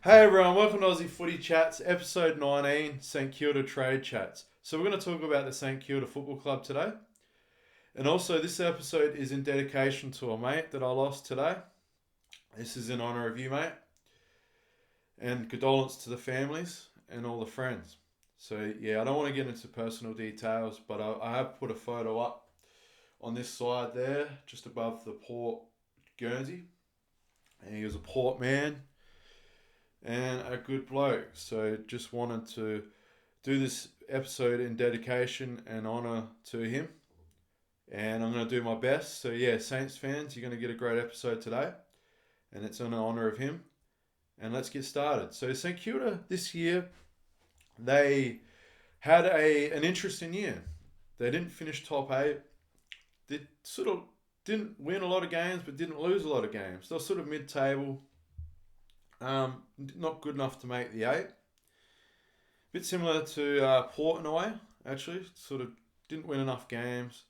Hey everyone, welcome to Aussie Footy Chats, episode 19, St Kilda Trade Chats. So we're going to talk about the St Kilda Football Club today. And also this episode is in dedication to a mate that I lost today. This is in honour of you, mate. And condolence to the families and all the friends. So yeah, I don't want to get into personal details, but I have put a photo up on this side there, just above the port Guernsey. And he was a port man and a good bloke. So just wanted to do this episode in dedication and honour to him. And I'm going to do my best. So yeah, Saints fans, you're going to get a great episode today. And it's in honour of him. And let's get started. So St Kilda this year, they had an interesting year. They didn't finish top 8. They sort of didn't win a lot of games, but didn't lose a lot of games. They're sort of mid-table. Not good enough to make the 8. Bit similar to Port in a way, actually. Sort of didn't win enough games.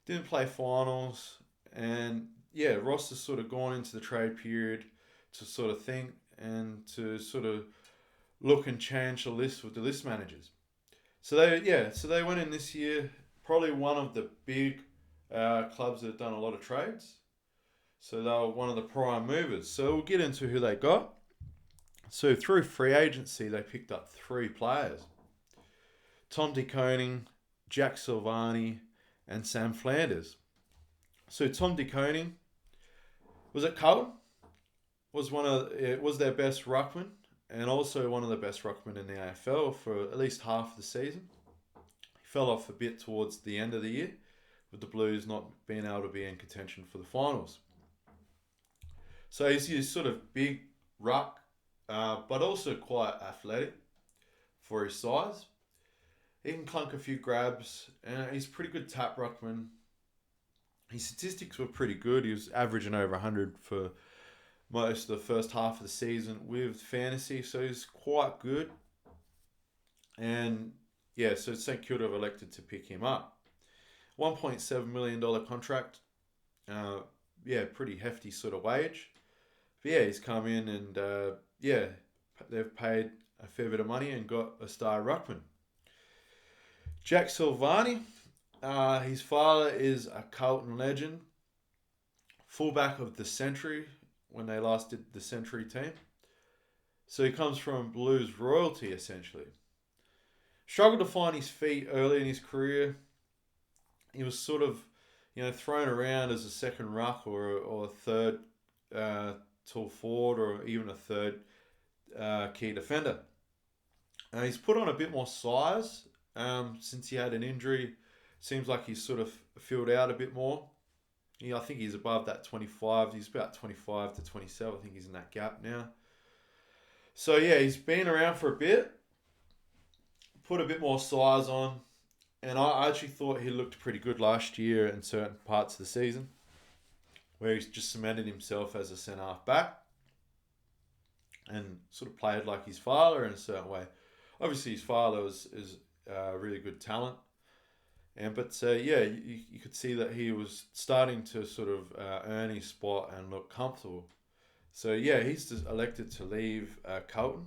Didn't play finals. And yeah, Ross has sort of gone into the trade period to sort of think and to sort of look and change the list with the list managers. So they went in this year, probably one of the big clubs that have done a lot of trades. So they were one of the prime movers. So we'll get into who they got. So through free agency, they picked up 3 players: Tom De Koning, Jack Silvani, and Sam Flanders. So Tom De Koning was at Carlton, was their best ruckman, and also one of the best ruckmen in the AFL for at least half of the season. He fell off a bit towards the end of the year, with the Blues not being able to be in contention for the finals. So he's sort of big ruck, but also quite athletic for his size. He can clunk a few grabs, and he's a pretty good tap ruckman. His statistics were pretty good. He was averaging over 100 for most of the first half of the season with fantasy, so he's quite good. And yeah, so St Kilda have elected to pick him up. $1.7 million contract. Pretty hefty sort of wage. But yeah, he's come in and they've paid a fair bit of money and got a star ruckman. Jack Silvani, his father is a Carlton legend, fullback of the Century when they last did the Century team. So he comes from Blues royalty essentially. Struggled to find his feet early in his career. He was sort of, thrown around as a second ruck or a third tall forward or even a third key defender. He's put on a bit more size since he had an injury. Seems like he's sort of filled out a bit more. I think he's above that 25. He's about 25 to 27. I think he's in that gap now. So yeah, he's been around for a bit. Put a bit more size on. And I actually thought he looked pretty good last year in certain parts of the season, where he's just cemented himself as a centre-half back and sort of played like his father in a certain way. Obviously, his father is really good talent. But you could see that he was starting to sort of earn his spot and look comfortable. So yeah, he's just elected to leave Carlton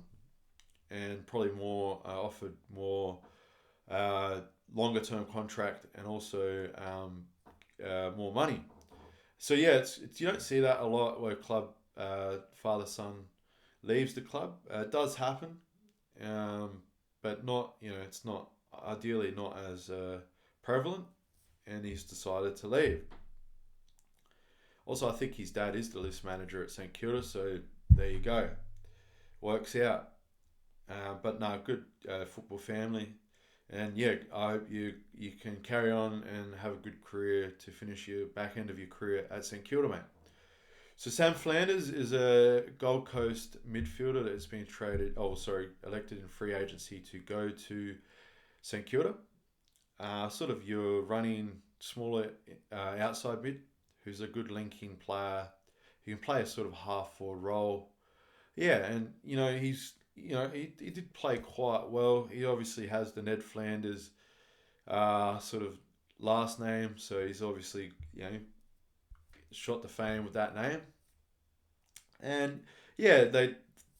and probably offered more longer term contract and also more money. So yeah, it's you don't see that a lot where club father son leaves the club. It does happen, but not it's not ideally not as prevalent, and he's decided to leave. Also, I think his dad is the list manager at St Kilda, so there you go, works out. But no, good football family. And yeah, I hope you can carry on and have a good career to finish your back end of your career at St Kilda, mate. So Sam Flanders is a Gold Coast midfielder that's been elected in free agency to go to St Kilda. Sort of your running smaller outside mid, who's a good linking player. He can play a sort of half forward role. Yeah, and he did play quite well. He obviously has the Ned Flanders sort of last name, so he's obviously shot to fame with that name. And yeah,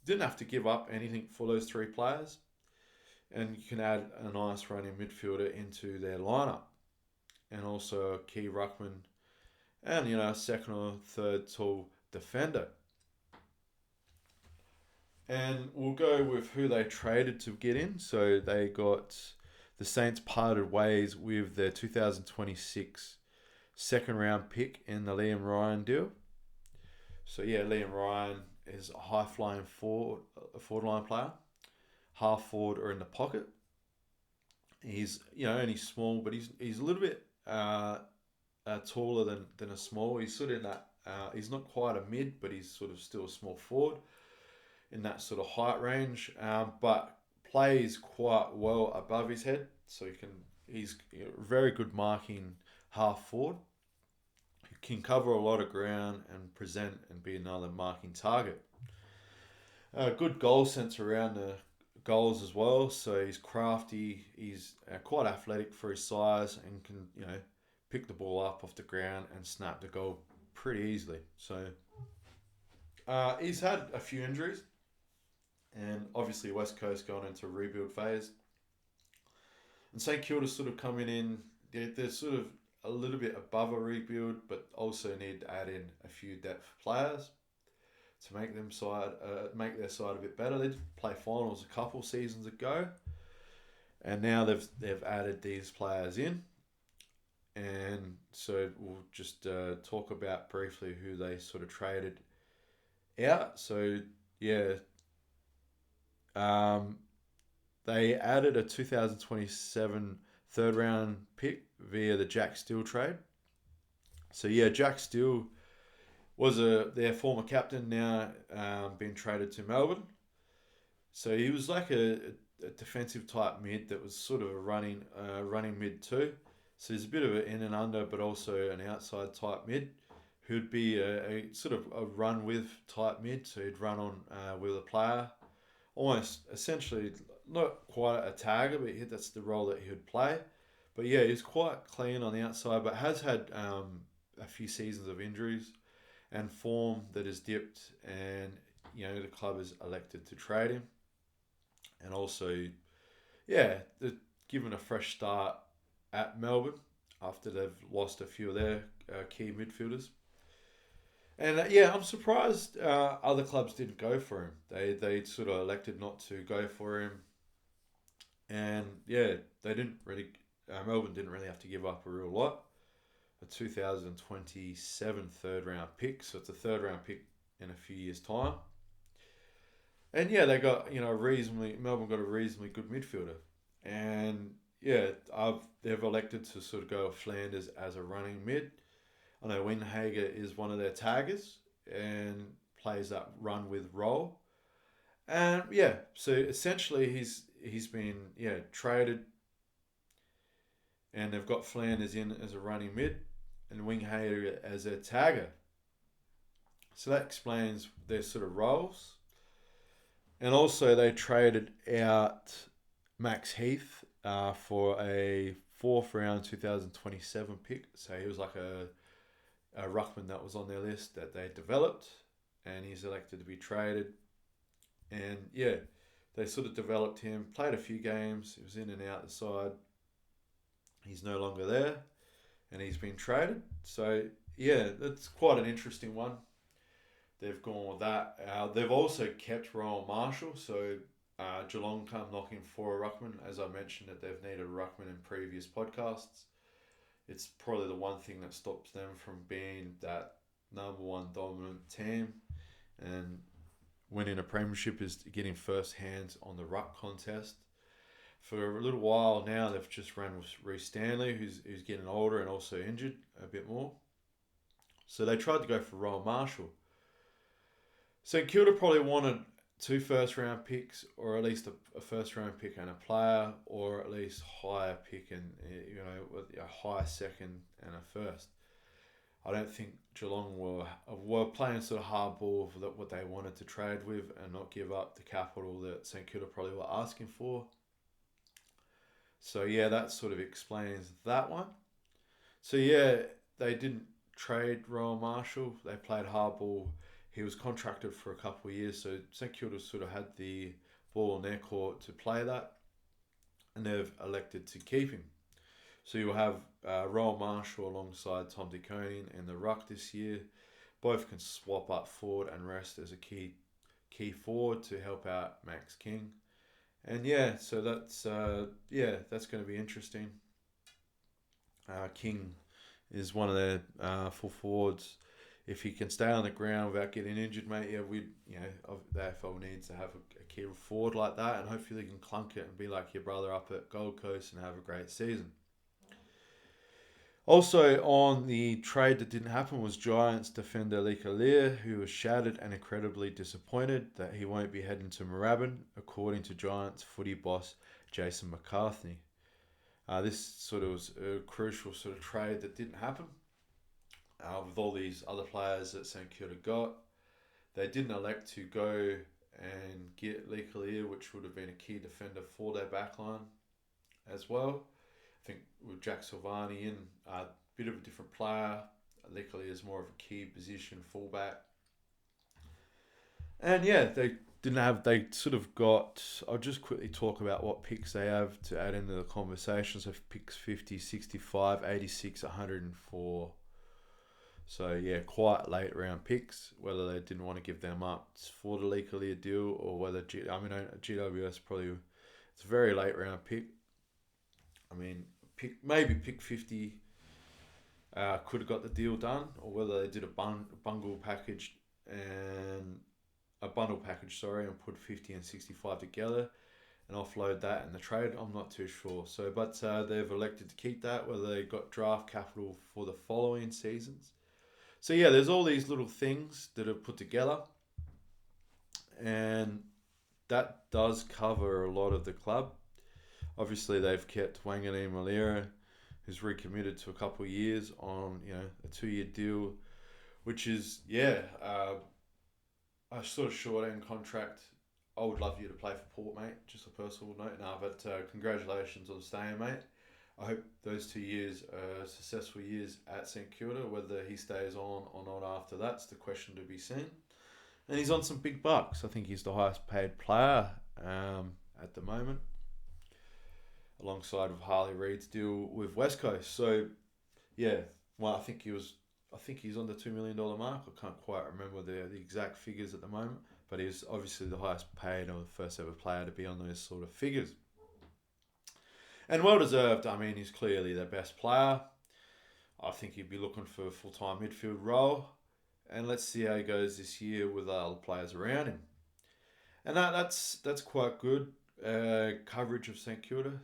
didn't have to give up anything for those three players, and you can add a nice running midfielder into their lineup, and also a key ruckman, and a second or third tall defender. And we'll go with who they traded to get in. So they got the Saints parted ways with their 2026 second round pick in the Liam Ryan deal. So yeah, Liam Ryan is a high flying forward line player, half forward or in the pocket. He's only small, but he's a little bit taller than a small. He's sort of in that. He's not quite a mid, but he's sort of still a small forward in that sort of height range. But plays quite well above his head, so he's very good marking half forward. He can cover a lot of ground and present and be another marking target. Good goal sense around the goals as well. So he's crafty. He's quite athletic for his size and can pick the ball up off the ground and snap the goal pretty easily. So he's had a few injuries, and obviously West Coast going into a rebuild phase. And St Kilda sort of coming in. They're sort of a little bit above a rebuild, but also need to add in a few depth players to make their side a bit better. They did play finals a couple seasons ago, and now they've added these players in. And so we'll just talk about briefly who they sort of traded out. So yeah, they added a 2027 third round pick via the Jack Steele trade. So yeah, Jack Steele was their former captain, now been traded to Melbourne. So he was like a defensive type mid that was sort of a running mid too. So he's a bit of an in and under, but also an outside type mid, who'd be a sort of a run with type mid. So he'd run on with a player, almost essentially not quite a tagger, but that's the role that he would play. But yeah, he's quite clean on the outside, but has had a few seasons of injuries and form that has dipped, and the club has elected to trade him. And also, yeah, they're given a fresh start at Melbourne after they've lost a few of their key midfielders. And I'm surprised other clubs didn't go for him. They sort of elected not to go for him, and yeah, they didn't really. Melbourne didn't really have to give up a real lot. A 2027 third round pick, so it's a third round pick in a few years' time. And yeah, they got Melbourne got a reasonably good midfielder, and yeah, they've elected to sort of go with Flanders as a running mid. I know Winghager is one of their taggers and plays that run with role. And yeah, so essentially he's been traded, and they've got Flanders in as a running mid and Winghager as a tagger. So that explains their sort of roles. And also they traded out Max Heath for a fourth round 2027 pick. So he was like a ruckman that was on their list that they developed, and he's elected to be traded. And yeah, they sort of developed him, played a few games, he was in and out the side. He's no longer there, and he's been traded. So yeah, that's quite an interesting one. They've gone with that. They've also kept Rowan Marshall, so Geelong come knocking for a ruckman. As I mentioned that they've needed a ruckman in previous podcasts. It's probably the one thing that stops them from being that number one dominant team, and winning a premiership is getting first hands on the ruck contest. For a little while now, they've just run with Reece Stanley, who's getting older and also injured a bit more. So they tried to go for Rowan Marshall. St Kilda probably wanted 2 first round picks, or at least a first round pick and a player, or at least higher pick and a high second and a first. I don't think Geelong were playing sort of hardball for what they wanted to trade with and not give up the capital that St Kilda probably were asking for. So yeah, that sort of explains that one. So yeah, they didn't trade Rowan Marshall. They played hardball he was contracted for a couple of years, so St Kilda sort of had the ball in their court to play that, and they've elected to keep him. So you'll have Roel Marshall alongside Tom De Koning in the ruck this year. Both can swap up forward and rest as a key forward to help out Max King. And so that's going to be interesting. King is one of their full forwards. If he can stay on the ground without getting injured, mate, the AFL needs to have a key forward like that, and hopefully he can clunk it and be like your brother up at Gold Coast and have a great season. Also on the trade that didn't happen was Giants defender Lika Lear, who was shattered and incredibly disappointed that he won't be heading to Moorabbin, according to Giants footy boss Jason McCarthy. This sort of was a crucial sort of trade that didn't happen. With all these other players that St Kilda got, they didn't elect to go and get Lika Lear, which would have been a key defender for their backline as well. I think with Jack Silvani in, a bit of a different player. Lika Lear is more of a key position fullback. And they sort of got, I'll just quickly talk about what picks they have to add into the conversation. So picks 50, 65, 86, 104. So quite late round picks, whether they didn't want to give them up for the Lika Lear deal or whether, GWS probably, it's a very late round pick. I mean, pick 50 could have got the deal done, or whether they did a bundle package and put 50 and 65 together and offload that in the trade. I'm not too sure. So, but they've elected to keep that, whether they got draft capital for the following seasons. So there's all these little things that are put together, and that does cover a lot of the club. Obviously, they've kept Wangani Malira, who's recommitted to a couple of years on a 2-year deal, which is a sort of short end contract. I would love you to play for Port, mate. Just a personal note. But congratulations on staying, mate. I hope those 2 years are successful years at St Kilda. Whether he stays on or not after that's the question to be seen. And he's on some big bucks. I think he's the highest paid player at the moment, alongside with Harley Reid's deal with West Coast. So, I think he's on the $2 million mark. I can't quite remember the exact figures at the moment, but he's obviously the highest paid or the first ever player to be on those sort of figures. And well deserved. I mean, he's clearly their best player. I think he'd be looking for a full-time midfield role. And let's see how he goes this year with other players around him. And that's quite good. Coverage of St Kilda.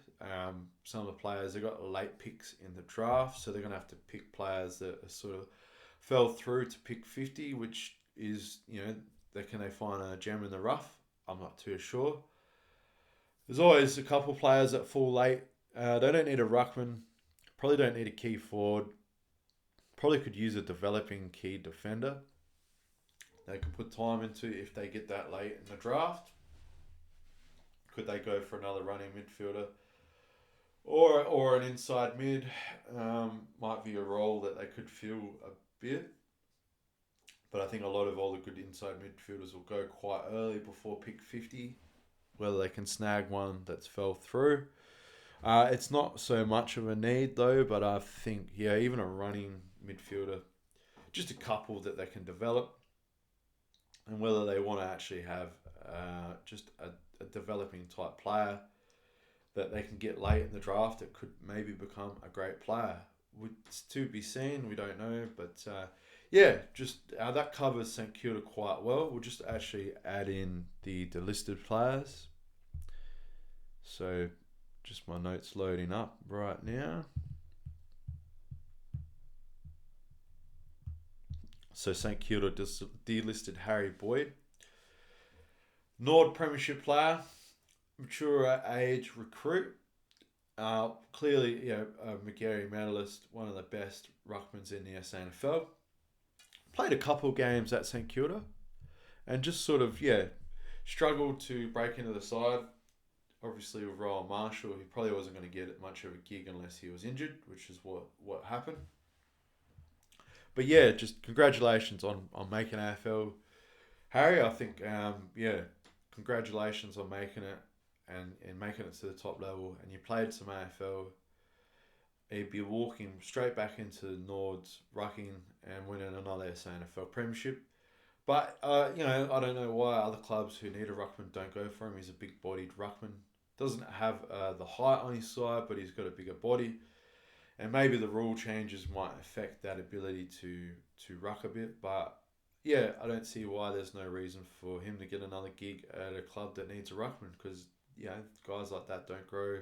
Some of the players, they got late picks in the draft, so they're going to have to pick players that sort of fell through to pick 50, which is, can they find a gem in the rough? I'm not too sure. There's always a couple players that fall late. They don't need a ruckman, probably don't need a key forward, probably could use a developing key defender. They can put time into if they get that late in the draft. Could they go for another running midfielder or an inside mid? Might be a role that they could fill a bit. But I think a lot of all the good inside midfielders will go quite early before pick 50. Whether they can snag one that's fell through. It's not so much of a need though, but I think, even a running midfielder, just a couple that they can develop. And whether they want to actually have just a developing type player that they can get late in the draft that could maybe become a great player. It's to be seen, we don't know. But that covers St Kilda quite well. We'll just actually add in the delisted players. So just my notes loading up right now. So St Kilda delisted Harry Boyd. Nord Premiership player, mature age recruit. Clearly, a McGarry medalist, one of the best ruckmans in the SANFL. Played a couple games at St Kilda and just sort of, struggled to break into the side. Obviously, with Roel Marshall, he probably wasn't going to get much of a gig unless he was injured, which is what happened. But just congratulations on making AFL Harry, I think, congratulations on making it and making it to the top level. And you played some AFL. He'd be walking straight back into Nords, rucking, and winning another SANFL premiership. But, I don't know why other clubs who need a ruckman don't go for him. He's a big-bodied ruckman. Doesn't have the height on his side, but he's got a bigger body. And maybe the rule changes might affect that ability to ruck a bit. But, yeah, I don't see why there's no reason for him to get another gig at a club that needs a ruckman. Because, guys like that don't grow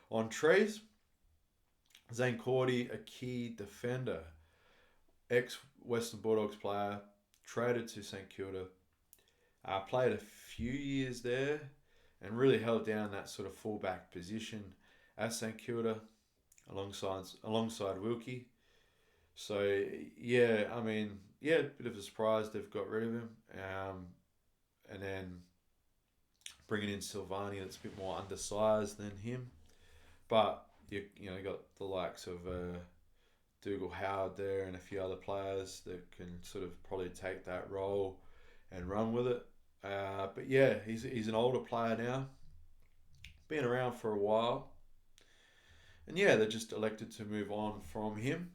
on trees. Zane Cordy, a key defender. Ex-Western Bulldogs player, traded to St Kilda, played a few years there and really held down that sort of fullback position at St Kilda alongside Wilkie. So, a bit of a surprise they've got rid of him. And then bringing in Silvani that's a bit more undersized than him. But, you got the likes of Dougal Howard there and a few other players that can sort of probably take that role and run with it. But yeah, he's an older player now, been around for a while. And yeah, they just elected to move on from him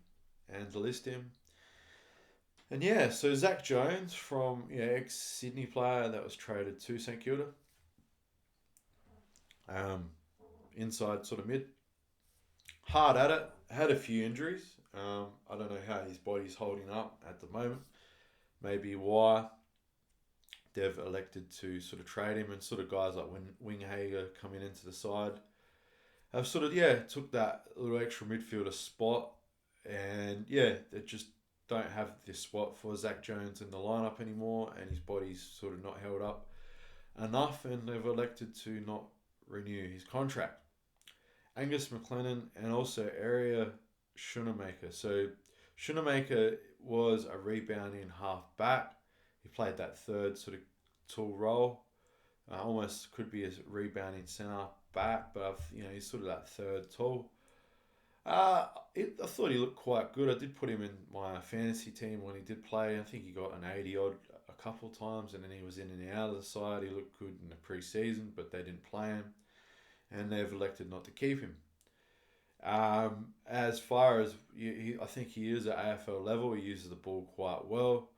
and delist him. And yeah, so Zach Jones from ex-Sydney player that was traded to St Kilda. Inside sort of mid. Hard at it, had a few injuries. I don't know how his body's holding up at the moment. Maybe why they've elected to sort of trade him, and sort of guys like Winghager coming into the side have sort of, took that little extra midfielder spot. And they just don't have this spot for Zach Jones in the lineup anymore, and his body's sort of not held up enough, and they've elected to not renew his contract. Angus McLennan and also Area Schoonemaker. So Schoonemaker was a rebounding half back. He played that third sort of tall role. Almost could be a rebounding centre back, but he's sort of that third tall. I thought he looked quite good. I did put him in my fantasy team when he did play. I think he got an 80 odd a couple of times, and then he was in and out of the side. He looked good in the pre-season, but they didn't play him, and they've elected not to keep him. As far as I think he is at AFL level, he uses the ball quite well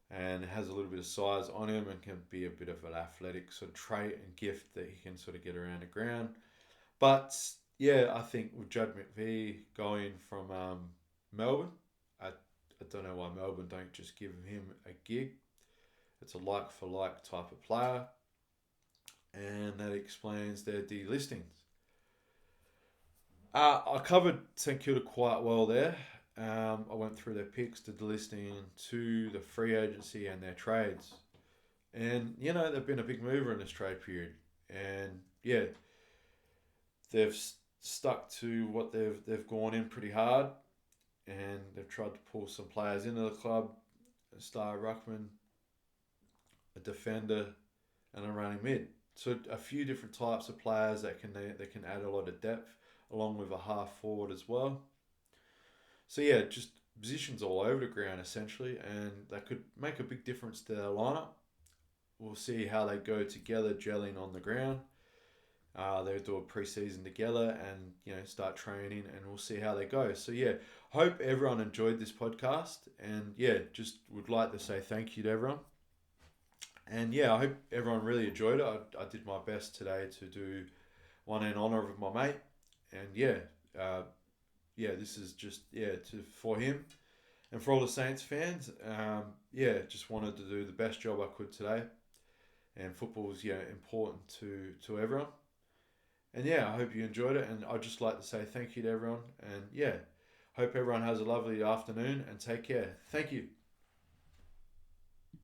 and has a little bit of size on him and can be a bit of an athletic sort of trait and gift that he can sort of get around the ground. But I think with Judd McVie going from Melbourne, I don't know why Melbourne don't just give him a gig. It's a like-for-like type of player, and that explains their delistings. I covered St Kilda quite well there. I went through their picks, the delisting, to the free agency and their trades. And, they've been a big mover in this trade period. And, they've stuck to what they've gone in pretty hard. And they've tried to pull some players into the club. A star ruckman, a defender, and a running mid. So a few different types of players that can add a lot of depth, along with a half forward as well. So just positions all over the ground essentially, and that could make a big difference to their lineup. We'll see how they go together, gelling on the ground. They'll do a pre-season together and start training, and we'll see how they go. So hope everyone enjoyed this podcast, and just would like to say thank you to everyone. And I hope everyone really enjoyed it. I did my best today to do one in honour of my mate. And this is just for him and for all the Saints fans. Just wanted to do the best job I could today. And football is important to everyone. And I hope you enjoyed it. And I'd just like to say thank you to everyone. And hope everyone has a lovely afternoon and take care. Thank you.